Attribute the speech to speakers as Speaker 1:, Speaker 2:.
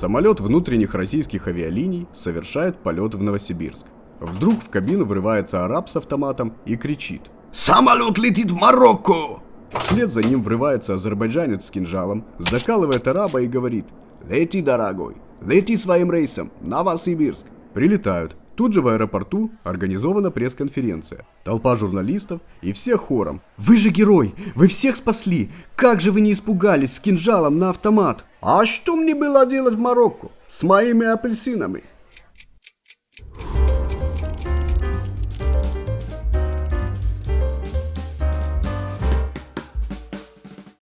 Speaker 1: Самолет внутренних российских авиалиний совершает полет в Новосибирск. Вдруг в кабину врывается араб с автоматом и кричит: «Самолет летит в Марокко!» Вслед за ним врывается азербайджанец с кинжалом, закалывает араба и говорит: «Лети, дорогой, лети своим рейсом, Новосибирск». Прилетают. Тут же в аэропорту организована пресс-конференция. Толпа журналистов и все хором: «Вы же герой! Вы всех спасли! Как же вы не испугались с кинжалом на автомат?» «А что мне было делать в Марокко с моими апельсинами?»